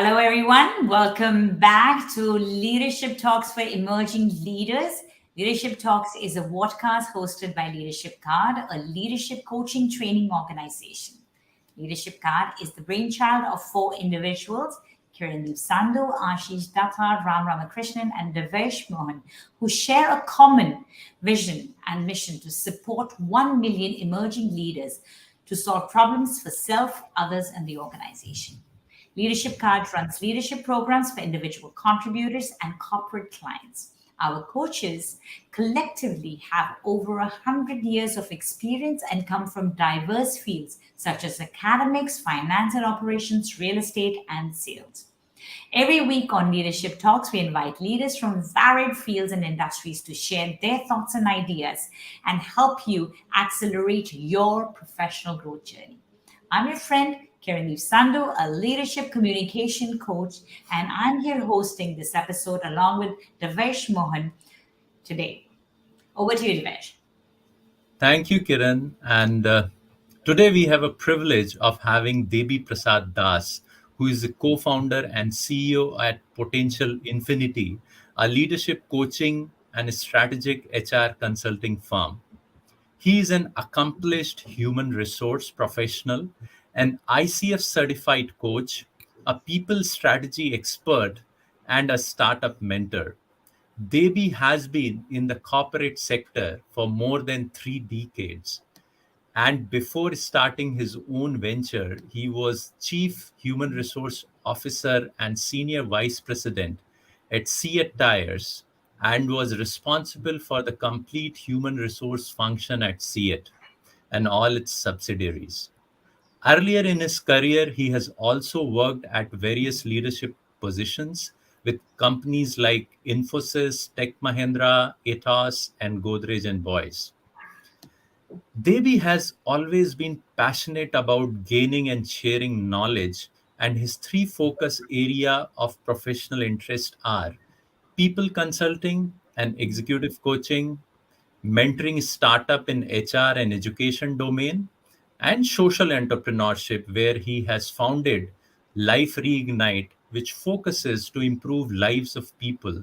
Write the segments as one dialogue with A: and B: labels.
A: Hello, everyone. Welcome back to Leadership Talks for Emerging Leaders. Leadership Talks is a podcast hosted by Leadership Card, a leadership coaching training organization. Leadership Card is the brainchild of four individuals, Kiran, Sandhu, Ashish Datta, Ram Ramakrishnan, and Devesh Mohan, who share a common vision and mission to support 1 million emerging leaders to solve problems for self, others, and the organization. Leadership Card runs leadership programs for individual contributors and corporate clients. Our coaches collectively have over 100 years of experience and come from diverse fields such as academics, finance and operations, real estate, and sales. Every week on Leadership Talks, we invite leaders from varied fields and industries to share their thoughts and ideas and help you accelerate your professional growth journey. I'm your friend, Kiran Sandhu, a leadership communication coach, and I'm here hosting this episode along with Devesh Mohan today. Over to you, Devesh.
B: Thank you, Kiran. And today we have a privilege of having Debi Prasad Das, who is the co-founder and CEO at Potential Infinity, a leadership coaching and strategic HR consulting firm. He is an accomplished human resource professional, an ICF certified coach, a people strategy expert, and a startup mentor. Debi has been in the corporate sector for more than 3 decades. And before starting his own venture, he was Chief Human Resource Officer and Senior Vice President at Ceat Tyres and was responsible for the complete human resource function at Ceat and all its subsidiaries. Earlier in his career, he has also worked at various leadership positions with companies like Infosys, Tech Mahindra, Atos, and Godrej and Boyce. Devi has always been passionate about gaining and sharing knowledge, and his three focus area of professional interest are people consulting and executive coaching, mentoring startup in HR and education domain, and social entrepreneurship, where he has founded Life Reignite, which focuses to improve lives of people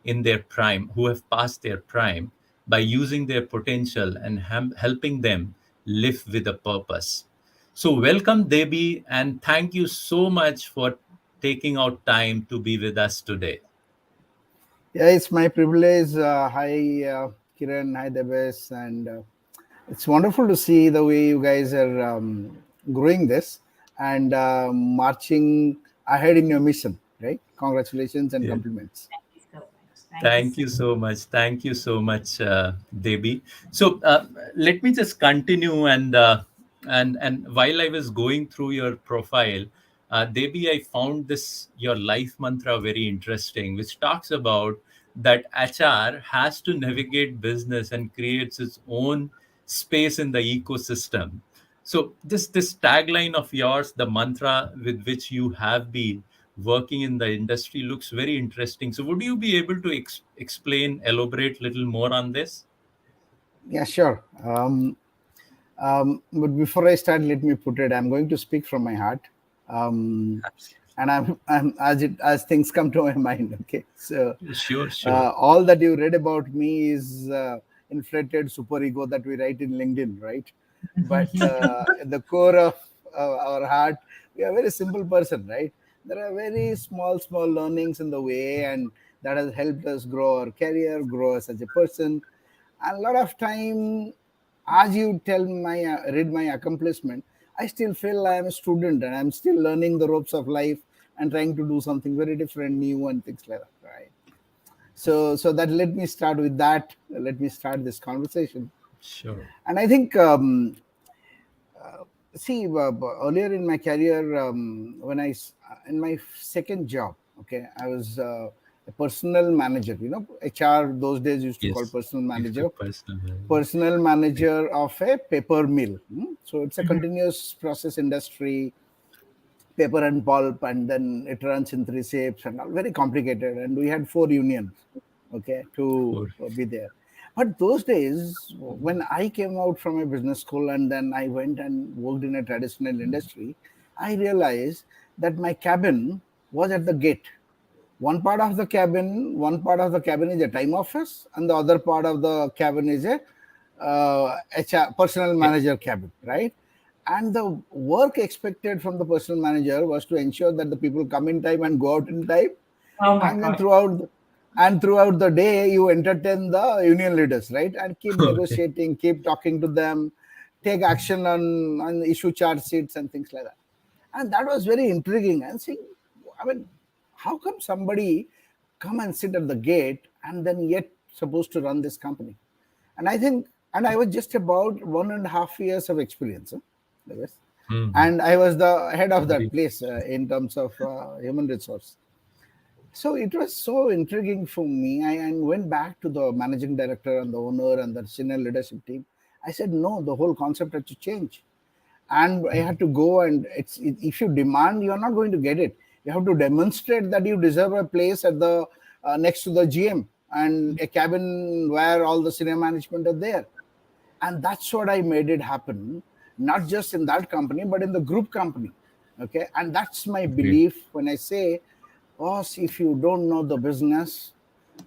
B: in their prime who have passed their prime by using their potential and helping them live with a purpose. So, welcome, Debi, and thank you so much for taking out time to be with us today.
C: Yeah, it's my privilege. Hi, Kiran. Hi, Devesh. And it's wonderful to see the way you guys are growing this and marching ahead in your mission, right? Congratulations and
B: Yeah.
C: compliments.
B: Thank you so much. Thank you so much, Debi. So let me just continue and while I was going through your profile, Debi, I found this your life mantra very interesting, which talks about that HR has to navigate business and creates its own space in the ecosystem. So this tagline of yours, the mantra with which you have been working in the industry, looks very interesting. So would you be able to explain, elaborate a little more on this?
C: Yeah, sure. But before I start, let me put it. I'm going to speak from my heart, and I'm as things come to my mind. Okay, so
B: Sure.
C: all that you read about me is inflated superego that we write in LinkedIn, right? But at the core of our heart, we are a very simple person, right? There are very small learnings in the way, and that has helped us grow our career, grow us as a person. And a lot of time, as you tell my read my accomplishment, I still feel I am a student and I'm still learning the ropes of life and trying to do something very different, new, and things like that, right? So that let me start with that. Let me start this conversation.
B: Sure.
C: And I think see earlier in my career, when in my second job, okay, I was a personal manager. You know, HR those days used to call
B: Yes.
C: personal manager.
B: Personal.
C: Personal manager of a paper mill. So it's a continuous process industry, paper and pulp, and then it runs in three shapes and all very complicated. And we had 4 unions, okay, to be there. But those days, when I came out from a business school and then I went and worked in a traditional industry, I realized that my cabin was at the gate. One part of the cabin is a time office, and the other part of the cabin is a HR, personal manager cabin, right? And the work expected from the personal manager was to ensure that the people come in time and go out in time,
A: Oh my
C: and then
A: God.
C: throughout the day you entertain the union leaders, right? And keep
B: Okay.
C: negotiating, keep talking to them, take action on issue charge sheets and things like that. And that was very intriguing. And see, I mean, how come somebody come and sit at the gate and then yet supposed to run this company? And I think, and I was just about 1.5 years of experience, Devesh.
B: Hmm.
C: And I was the head of that
B: Very.
C: place in terms of human resource. So it was so intriguing for me. I went back to the managing director and the owner and the senior leadership team. I said, no, the whole concept had to change. And I had to go, and if you demand, you're not going to get it. You have to demonstrate that you deserve a place at the next to the GM and a cabin where all the senior management are there. And that's what I made it happen, not just in that company but in the group company. Okay, and that's my
B: Great.
C: belief when I say, boss, if you don't know the business,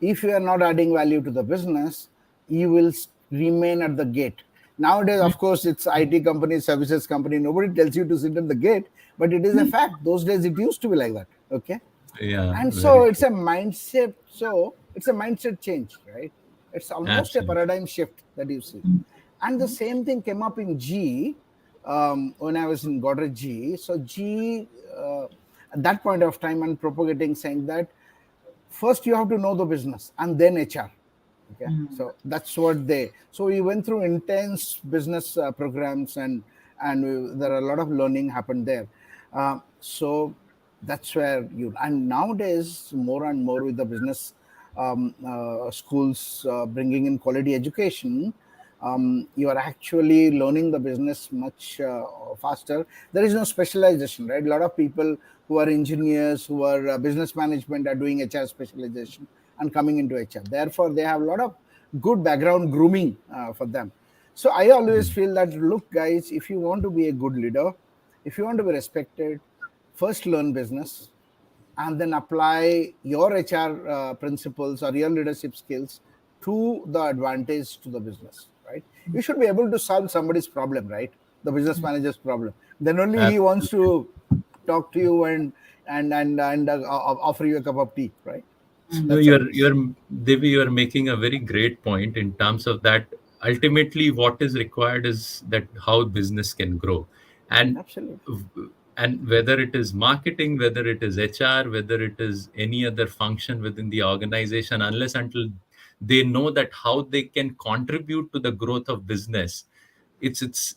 C: if you are not adding value to the business, you will remain at the gate. Nowadays, of course, it's IT company, services company, nobody tells you to sit at the gate, but it is a fact. Those days it used to be like that. Okay,
B: Yeah,
C: and so
B: very
C: it's
B: true.
C: a mindset. So it's a mindset change, right? It's almost a
B: Absolutely.
C: paradigm shift that you see. And the same thing came up in G when I was in Godrej G. So G at that point of time and propagating, saying that first you have to know the business and then HR. Okay, so that's what they. So we went through intense business programs, and there are a lot of learning happened there. So that's where you. And nowadays, more and more with the business schools bringing in quality education, you are actually learning the business much faster. There is no specialization, right? A lot of people who are engineers, who are business management, are doing HR specialization and coming into HR. Therefore, they have a lot of good background grooming for them. So I always feel that, look, guys, if you want to be a good leader, if you want to be respected, first learn business and then apply your HR principles or your leadership skills to the advantage to the business, right? You should be able to solve somebody's problem, right? The business manager's problem. Then only he wants
B: Absolutely.
C: to talk to you and offer you a cup of tea, right? So
B: No,
C: that's how it is.
B: Devi, you're making a very great point in terms of that. Ultimately, what is required is that how business can grow, and
C: Absolutely.
B: and whether it is marketing, whether it is HR, whether it is any other function within the organization, unless until they know that how they can contribute to the growth of business, it's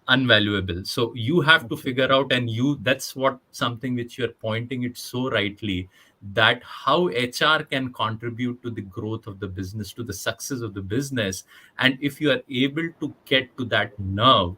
B: unvaluable. So you have to
C: Absolutely.
B: figure out, and you that's what something which you're pointing it so rightly, that how HR can contribute to the growth of the business, to the success of the business. And if you are able to get to that nerve,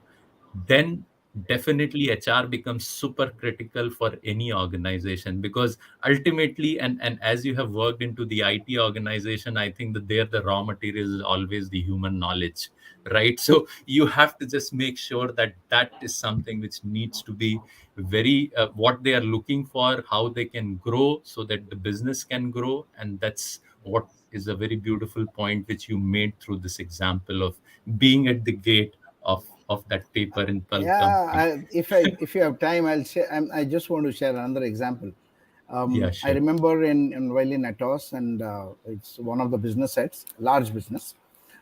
B: then definitely HR becomes super critical for any organization, because ultimately, and as you have worked into the IT organization, I think that there the raw material is always the human knowledge, right? So you have to just make sure that that is something which needs to be very what they are looking for, how they can grow so that the business can grow. And that's what is a very beautiful point which you made through this example of being at the gate of that paper and pulp
C: Yeah,
B: company.
C: if you have time, I'll share. I just want to share another example.
B: Yeah,
C: I
B: sure.
C: remember while in Atos, and it's one of the business sites, large business.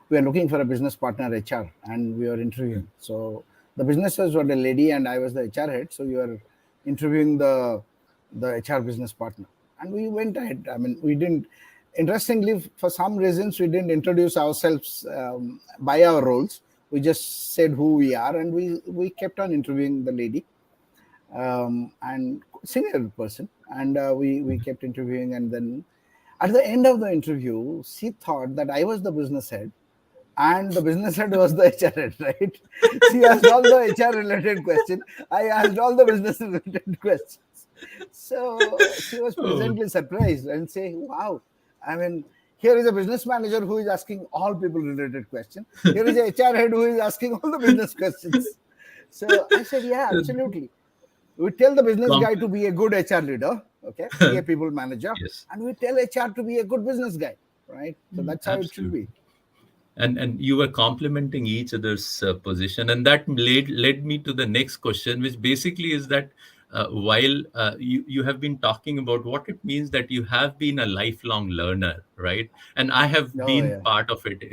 C: We are looking for a business partner HR, and we are interviewing. So the businesses were the lady, and I was the HR head. So you are interviewing the HR business partner, and we went ahead. I mean, we didn't. Interestingly, for some reasons, we didn't introduce ourselves by our roles. We just said who we are, and we kept on interviewing the lady and senior person, and we kept interviewing, and then at the end of the interview, she thought that I was the business head and the business head was the HR head, right? She asked all the HR related questions. I asked all the business related questions. So she was
B: Oh,
C: pleasantly surprised and say, wow, I mean, here is a business manager who is asking all people related questions. Here is a HR head who is asking all the business questions. So I said, yeah, absolutely. We tell the business guy to
B: Compl-
C: be a good HR leader, okay, be a people manager,
B: yes,
C: and we tell HR to be a good business guy, right? So that's how it should be.
B: absolutely. And you were complementing each other's position, and that led me to the next question, which basically is that while you have been talking about what it means that you have been a lifelong learner, right? And I have
C: Oh
B: been
C: yeah,
B: part of it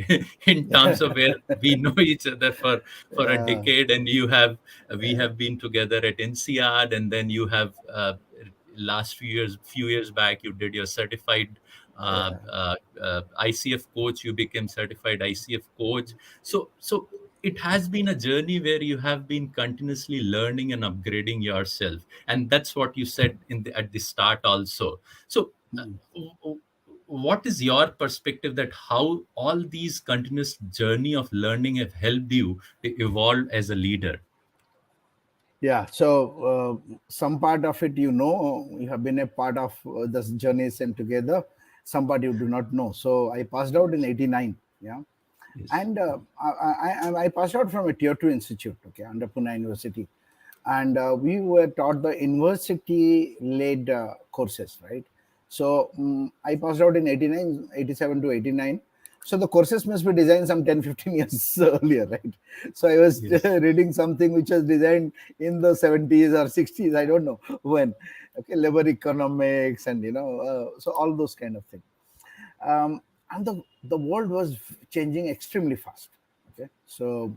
B: in terms of where we know each other for a
C: yeah,
B: decade, and you have we
C: yeah,
B: have been together at INSEAD, and then you have last few years back you did your certified
C: yeah.
B: ICF coach. You became certified ICF coach. So it has been a journey where you have been continuously learning and upgrading yourself, and that's what you said at the start also. So
C: Hmm.
B: what is your perspective that how all these continuous journey of learning have helped you to evolve as a leader?
C: Yeah, so some part of it, you have been a part of this journey and together. Some part you do not know. So I passed out in '89. Yeah,
B: Yes.
C: and I passed out from a tier two institute, okay, under Pune University, and we were taught the university-led courses, right? So I passed out in '89, '87 to '89. So the courses must be designed some 10, 15 years earlier, right? So I was
B: Yes.
C: reading something which was designed in the '70s or '60s, I don't know when. Okay, labor economics and so all those kind of things. And the world was changing extremely fast. Okay, so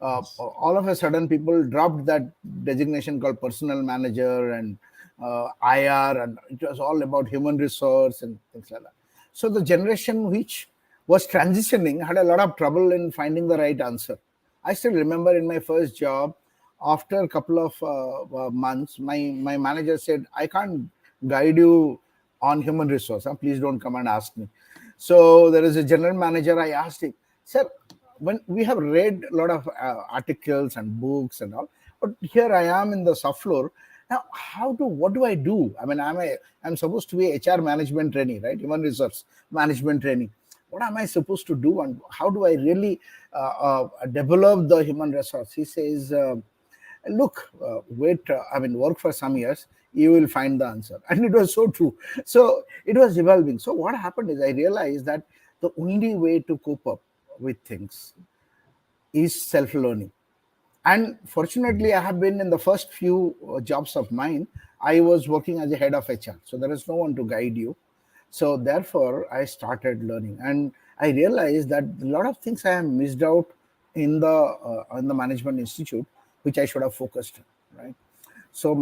B: Yes.
C: all of a sudden people dropped that designation called personal manager and IR, and it was all about human resource and things like that. So the generation which was transitioning had a lot of trouble in finding the right answer. I still remember in my first job, after a couple of months, my manager said, "I can't guide you on human resource. Huh? Please don't come and ask me." So there is a general manager. I asked him, "Sir, when we have read a lot of articles and books and all, but here I am in the soft floor. Now, what do I do? I mean, I'm supposed to be HR management trainee, right? Human resource management trainee. What am I supposed to do, and how do I really develop the human resource?" He says, "Look, wait, I mean, work for some years, you will find the answer." And it was so true. So it was evolving. So what happened is I realized that the only way to cope up with things is self-learning. And fortunately, I have been in the first few jobs of mine, I was working as a head of HR. So there is no one to guide you. So therefore, I started learning, and I realized that a lot of things I have missed out in the management institute, which I should have focused on, right? So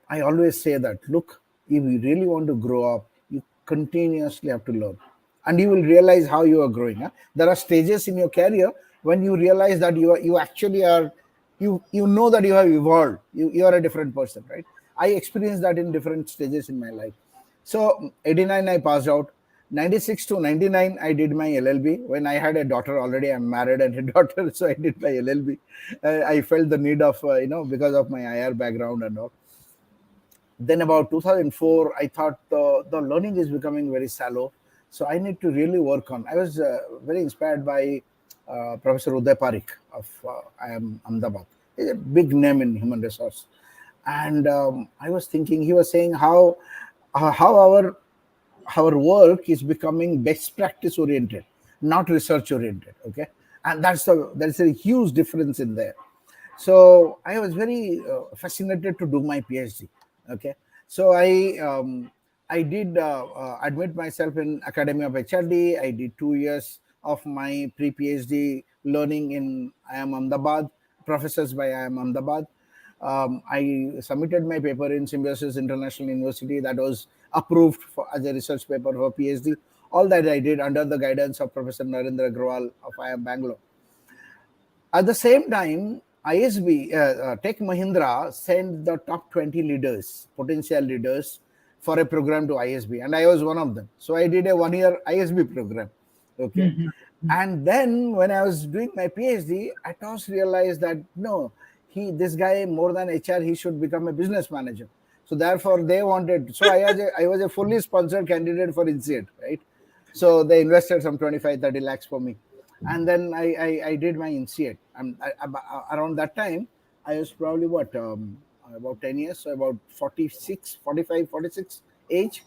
C: I always say that, look, if you really want to grow up, you continuously have to learn, and you will realize how you are growing. Huh? There are stages in your career when you realize that you actually are, you know that you have evolved. You are a different person, right? I experienced that in different stages in my life. So '89 I passed out. '96 to '99 I did my LLB. When I had a daughter already, I'm married and a daughter, so I did my LLB. I felt the need of because of my IR background and all. Then about 2004, I thought the learning is becoming very shallow, so I need to really work on. I was very inspired by Professor Uday Parikh of IIM Ahmedabad. He's a big name in human resource, and I was thinking, he was saying how our work is becoming best practice oriented, not research oriented. Okay, and that's a huge difference in there. So I was very fascinated to do my PhD. Okay, so I did admit myself in Academy of HRD. I did 2 years of my pre-PhD learning in IIM Ahmedabad, professors by IIM Ahmedabad. I submitted my paper in Symbiosis International University, that was approved as a research paper for PhD. All that I did under the guidance of Professor Narendra Agrawal of IIM Bangalore. At the same time, ISB, Tech Mahindra sent the top 20 leaders, potential leaders, for a program to ISB, and I was one of them. So I did a 1 year ISB program. Okay.
A: Mhm.
C: And then when I was doing my PhD, I just realized that no, this guy, more than HR, he should become a business manager. So therefore, they wanted. So I was a fully sponsored candidate for INSEAD, right? So they invested some 25, 30 lakhs for me, and then I did my INSEAD. And around that time, I was probably what about 10 years, so about 46, 45, 46 age.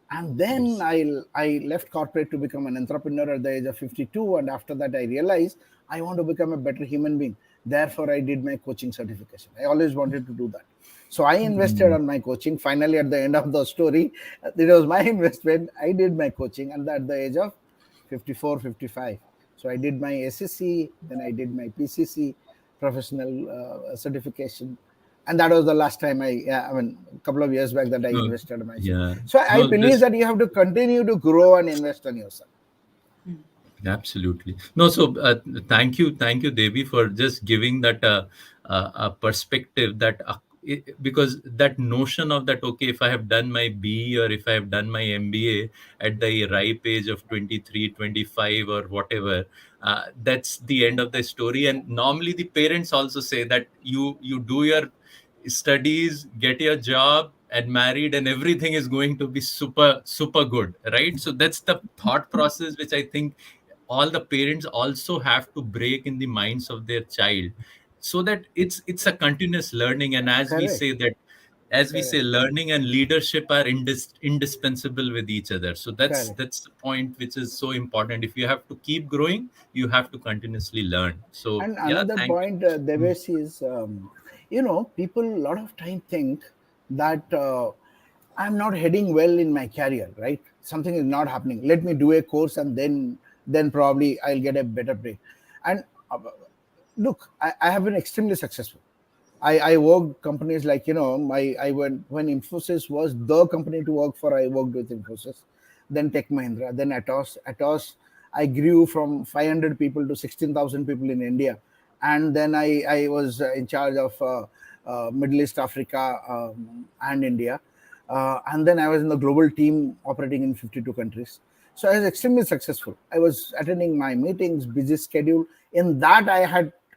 C: And then
B: Yes.
C: I left corporate to become an entrepreneur at the age of 52. And after that, I realized I want to become a better human being. Therefore, I did my coaching certification. I always wanted to do that. So I invested
B: Mm.
C: on my coaching. Finally, at the end of the story, it was my investment. I did my coaching, and at the age of 54, 55. So I did my SSC, then I did my PCC, professional certification, and that was the last time I mean, a couple of years back that I
B: No,
C: invested in myself.
B: yeah.
C: So I
B: No,
C: believe
B: this
C: that you have to continue to grow and invest on yourself.
B: absolutely. No, so thank you, Devi, for just giving that a perspective that because that notion of that, okay, if I have done my B or if I have done my MBA at the ripe age of 23, 25 or whatever, that's the end of the story. And normally the parents also say that you do your studies, get your job and married, and everything is going to be super good, right? So that's the thought process which I think all the parents also have to break in the minds of their child, so that it's a continuous learning. And as we
C: Correct,
B: say that, as we say,
C: correct,
B: learning and leadership are indispensable with each other. So
C: correct.
B: that's the point which is so important. If you have to keep growing, you have to continuously learn. So
C: And
B: yeah,
C: another
B: thank
C: point,
B: you.
C: Devesh, is people a lot of time think that I'm not heading well in my career, right? Something is not happening. Let me do a course and then probably I'll get a better pay. And look, I have been extremely successful. I worked companies like, my I went when Infosys was the company to work for. I worked with Infosys, then Tech Mahindra, then Atos. I grew from 500 people to 16,000 people in India, and then I was in charge of Middle East, Africa, and India, and then I was in the global team operating in 52 countries. So I was extremely successful. I was attending my meetings, busy schedule. In that,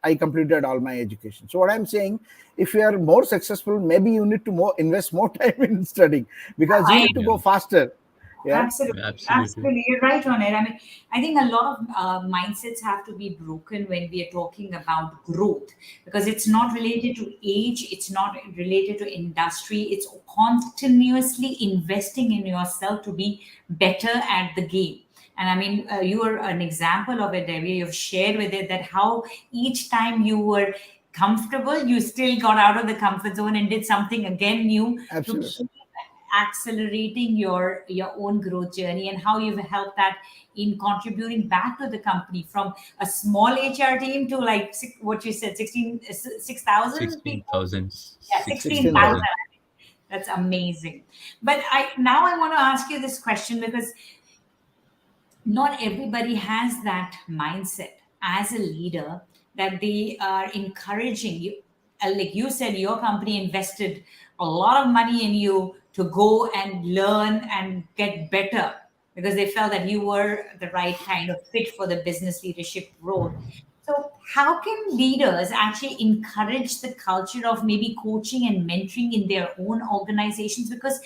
C: I completed all my education. So what I'm saying, if you are more successful, maybe you need to invest more time in studying because you
A: I
C: need to
B: Yeah,
C: go faster. Yeah,
A: Absolutely,
B: absolutely.
A: absolutely. You're right on it. I mean, I think a lot of mindsets have to be broken when we are talking about growth because it's not related to age, it's not related to industry, it's continuously investing in yourself to be better at the game. And I mean, you are an example of it, Debbie. You've shared with it that how each time you were comfortable, you still got out of the comfort zone and did something again new to
C: absolutely.
A: keep accelerating your own growth journey and how you've helped that in contributing back to the company from a small HR team to like what you said 6,000 people.
B: 16,000,
A: Yeah,
C: 16,000.
B: 16,000.
A: 16,000. That's amazing. But I want to ask you this question because not everybody has that mindset as a leader that they are encouraging you. Like you said, your company invested a lot of money in you to go and learn and get better because they felt that you were the right kind of fit for the business leadership role. So, how can leaders actually encourage the culture of maybe coaching and mentoring in their own organizations? Because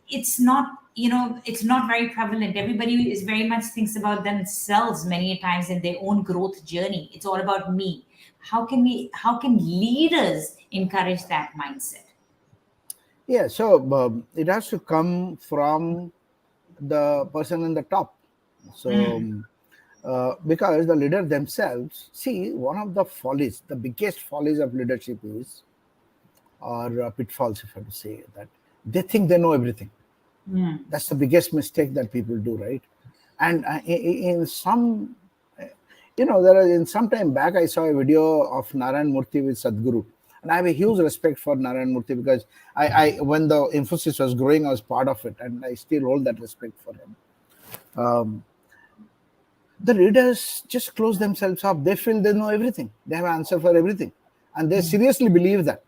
A: it's not, it's not very prevalent. Everybody is very much thinks about themselves many times in their own growth journey. It's all about me. How can leaders encourage that mindset?
C: Yeah, so it has to come from the person in the top. So,
A: Mm,
C: because the leader themselves, see, one of the follies, the biggest follies of leadership is, or pitfalls, if I have to say that, they think they know everything.
A: mm,
C: That's the biggest mistake that people do, right? And in some, there are, in some time back, I saw a video of Narayan Murthy with Sadhguru. And I have a huge respect for Narayan Murthy because when the Infosys was growing, I was part of it, and I still hold that respect for him. Um, the readers just close themselves up. They feel they know everything. They have an answer for everything. And they
A: mm.
C: seriously believe that.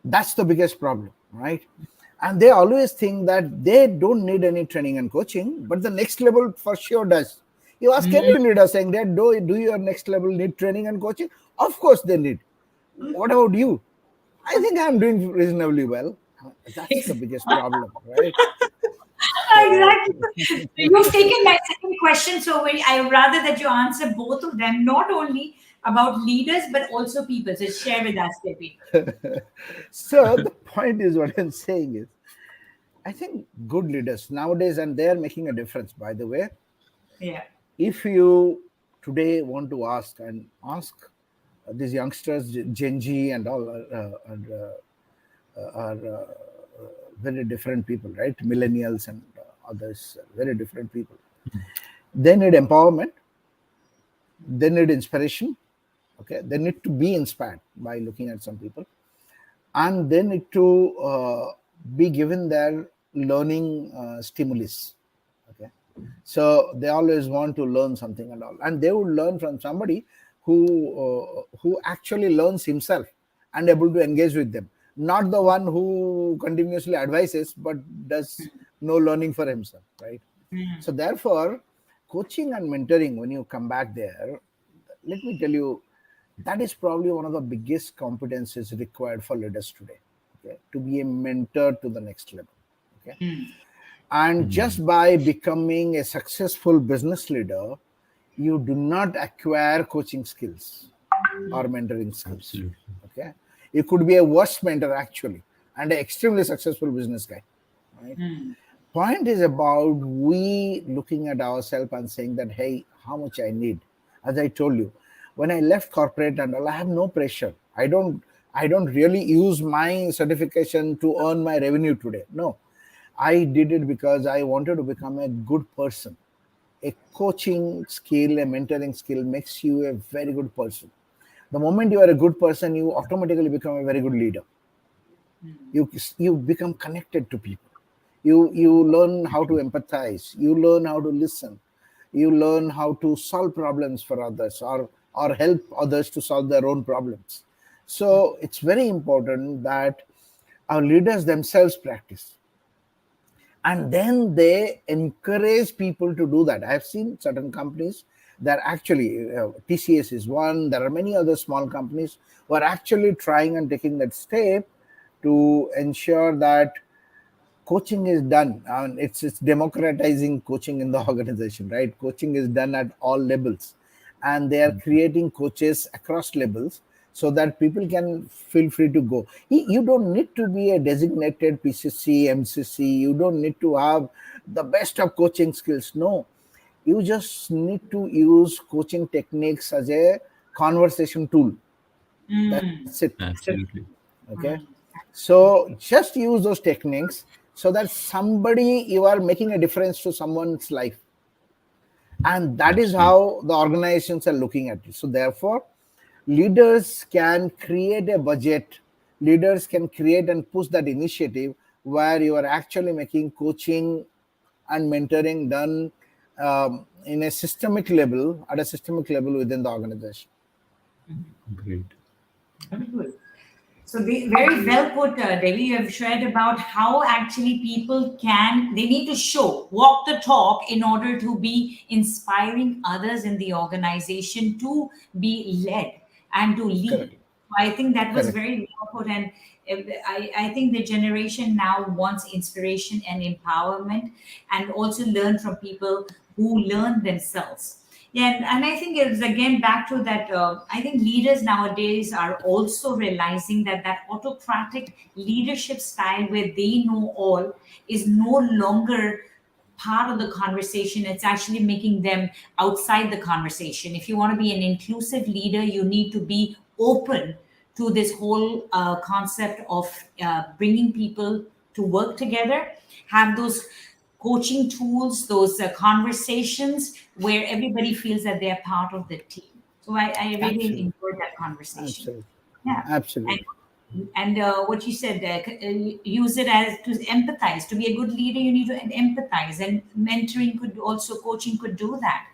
C: That's the biggest problem, right? And they always think that they don't need any training and coaching, but the next level for sure does. You ask
A: Mm.
C: any leader saying that, do your next level need training and coaching? Of course they need. What about you? I think I'm doing reasonably well. That's the biggest problem, right? So,
A: Exactly. So you've taken my second question. So I rather that you answer both of them. Not only about leaders, but also people. So share with us, Debbie.
C: So the point is, what I'm saying is, I think good leaders nowadays, and they are making a difference, by the way.
A: Yeah.
C: If you today want to ask these youngsters, Gen Z and all, are very different people, right? Millennials and others, very different people. They need empowerment. They need inspiration. Okay, they need to be inspired by looking at some people, and they need to be given their learning stimulus. Okay, so they always want to learn something and all, and they would learn from somebody who actually learns himself and able to engage with them, not the one who continuously advises but does no learning for himself, right? So therefore, coaching and mentoring, when you come back there, let me tell you, that is probably one of the biggest competencies required for leaders today. Okay, to be a mentor to the next level. Okay, and just by becoming a successful business leader, you do not acquire coaching skills or mentoring skills.
B: Absolutely.
C: Okay, you could be a worse mentor actually and an extremely successful business guy. Right. Point is about we looking at ourselves and saying that, hey, how much I need. As I told you, when I left corporate and all, I have no pressure. I don't really use my certification to earn my revenue today. No, I did it because I wanted to become a good person. A coaching skill, a mentoring skill makes you a very good person. The moment you are a good person, you automatically become a very good leader. You become connected to people. You learn how to empathize. You learn how to listen. You learn how to solve problems for others, or help others to solve their own problems. So it's very important that our leaders themselves practice, and then they encourage people to do that. I've seen certain companies that actually, TCS is one. There are many other small companies who are actually trying and taking that step to ensure that coaching is done, and it's democratizing coaching in the organization, right? Coaching is done at all levels, and they are creating coaches across levels so that people can feel free to go. You don't need to be a designated PCC, MCC. You don't need to have the best of coaching skills. No, you just need to use coaching techniques as a conversation tool. That's it.
B: Absolutely.
C: Okay, so just use those techniques so that somebody, you are making a difference to someone's life, and that is
B: Absolutely.
C: how the organizations are looking at it. So therefore, leaders can create a budget. Leaders can create and push that initiative where you are actually making coaching and mentoring done in a systemic level, at a systemic level within the organization.
B: Great.
A: Very good. So very well put, Devi. You have shared about how actually people they need to walk the talk in order to be inspiring others in the organization to be led and to
C: Correct.
A: lead. I think that was
C: Correct.
A: very well put. And I think the generation now wants inspiration and empowerment, and also learn from people who learn themselves. Yeah, and I think it's again back to that. I think leaders nowadays are also realizing that that autocratic leadership style where they know all is no longer part of the conversation. It's actually making them outside the conversation. If you want to be an inclusive leader, you need to be open to this whole concept of bringing people to work together, have those coaching tools, those conversations where everybody feels that they're part of the team. So I really
C: Absolutely.
A: enjoyed that conversation.
C: Absolutely.
A: Yeah. And
C: Absolutely.
A: what you said, use it as to empathize. To be a good leader, you need to empathize, and mentoring could also, coaching could do that.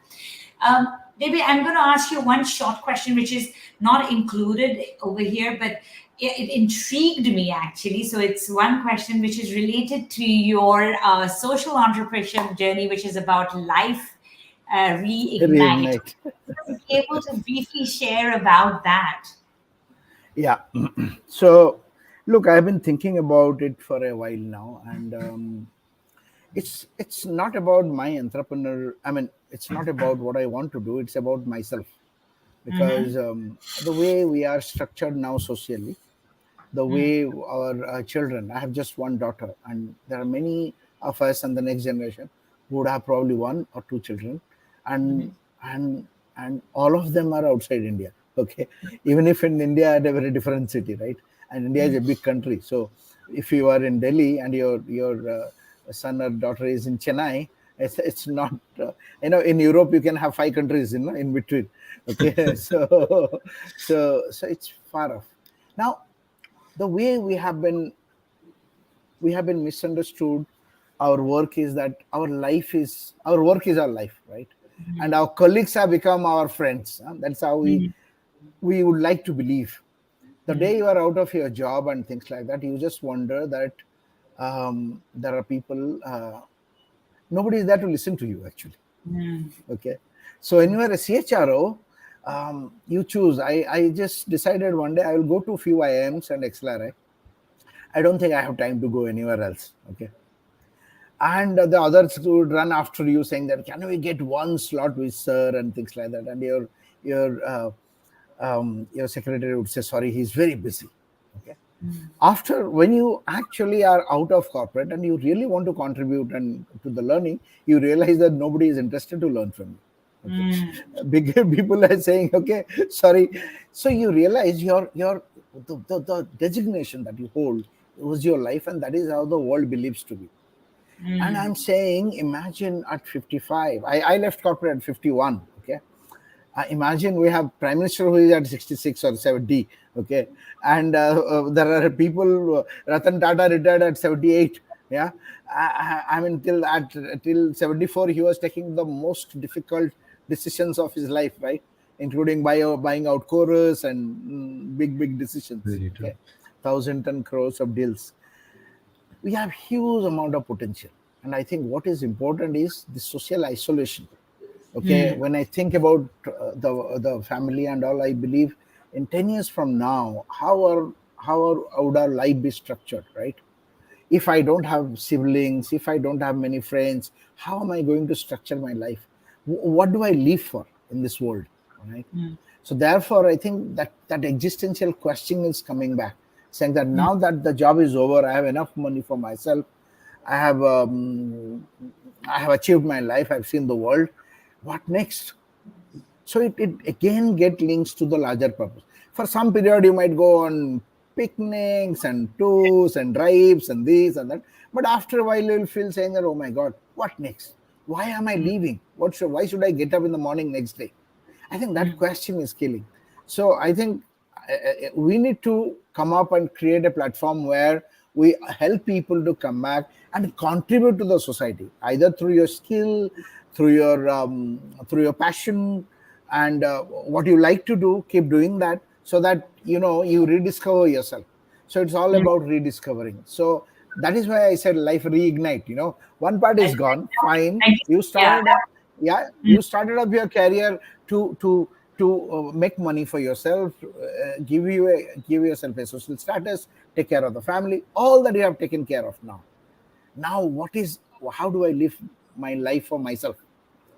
A: Debbie, I'm going to ask you one short question, which is not included over here, but it intrigued me actually. So it's one question which is related to your social entrepreneurship journey, which is about life reignite.
C: Reignite.
A: Are you able to briefly share about that?
C: Yeah. So, look, I've been thinking about it for a while now, and it's not about my entrepreneur. I mean, it's not about what I want to do. It's about myself. because the way we are structured now socially, the way our children, I have just one daughter, and there are many of us and the next generation who would have probably one or two children, and and and all of them are outside India. Okay, even if in India at a very different city, right? And India is a big country, so if you are in Delhi and your son or daughter is in Chennai, it's not in Europe you can have 5 countries in between. Okay, so it's far off now. The way we have been misunderstood. Our work is that our work is our life, right? And our colleagues have become our friends, huh? That's how we would like to believe. The day you are out of your job and things like that, you just wonder that there are people, nobody is there to listen to you actually. Okay, so when you are a CHRO, you choose. I just decided one day I will go to few IIMs and XLRI. I don't think I have time to go anywhere else. Okay, and the others would run after you saying that can we get one slot with sir and things like that, and your secretary would say sorry, he's very busy. Okay, after when you actually are out of corporate and you really want to contribute and to the learning, you realize that nobody is interested to learn from you. Okay. Big people are saying okay, sorry. So you realize the designation that you hold was your life, and that is how the world believes to be. And I'm saying, imagine at 55, I left corporate at 51. Okay, imagine we have prime minister who is at 66 or 70. Okay, and there are people, Ratan Tata retired at 78. Yeah, I mean till 74 he was taking the most difficult decisions of his life, right? Including buying out chorus and big decisions.
B: Very true.
C: Okay, 1,010 crores of deals. We have huge amount of potential, and I think what is important is the social isolation. Okay, when I think about the family and all, I believe in 10 years from now, would our life be structured, right? If I don't have siblings, if I don't have many friends, how am I going to structure my life? What do I live for in this world? Right. So therefore, I think that existential question is coming back, saying that now that the job is over, I have enough money for myself. I have I have achieved my life. I've seen the world. What next? So it again get links to the larger purpose. For some period, you might go on picnics and tours and drives and this and that. But after a while, you'll feel saying that, oh my God, what next? Why am I leaving? Why should I get up in the morning next day? I think that question is killing. So I think we need to come up and create a platform where we help people to come back and contribute to the society, either through your skill, through your passion, and what you like to do. Keep doing that so that you rediscover yourself. So it's all about rediscovering. So that is why I said life reignite. One part is gone, fine.
A: Thank you.
C: You
A: Yeah.
C: started you started up your career to make money for yourself, give yourself a social status, take care of the family, all that you have taken care of. Now how do I live my life for myself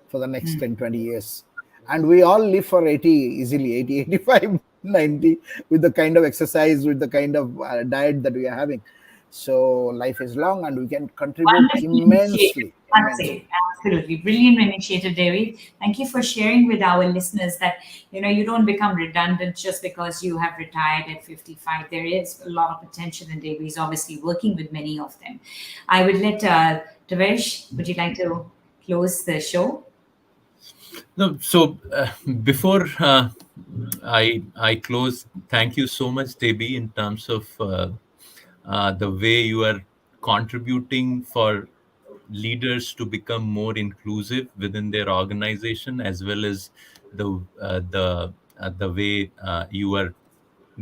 C: for the next 10-20 years? And we all live for 80 easily, 80, 85, 90, with the kind of exercise, with the kind of diet that we are having. So life is long and we can contribute
A: Wonderful initiative,
C: immensely.
A: I'd say. Absolutely. Brilliant initiative, Devi. Thank you for sharing with our listeners that, you don't become redundant just because you have retired at 55. There is a lot of potential, and Devi is obviously working with many of them. I would let Devesh, would you like to close the show?
B: No, so before I close, thank you so much, Debi, in terms of the way you are contributing for leaders to become more inclusive within their organization, as well as the way you are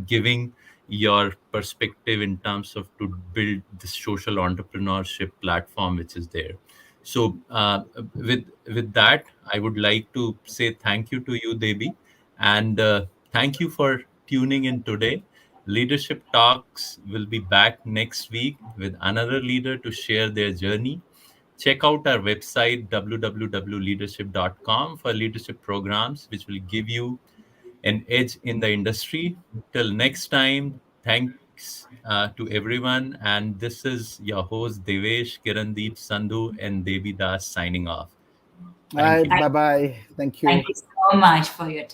B: giving your perspective in terms of to build the social entrepreneurship platform which is there. So with that, I would like to say thank you to you, Debi, and thank you for tuning in today. Leadership Talks will be back next week with another leader to share their journey. Check out our website www.leadership.com for leadership programs which will give you an edge in the industry. Till next time, thanks to everyone. And this is your host, Devesh, Kirandeep, Sandhu, and Debi Das signing off.
C: All
B: Thank
C: right,
B: you.
C: bye bye. Thank
A: Thank
C: you.
A: you so much for your time.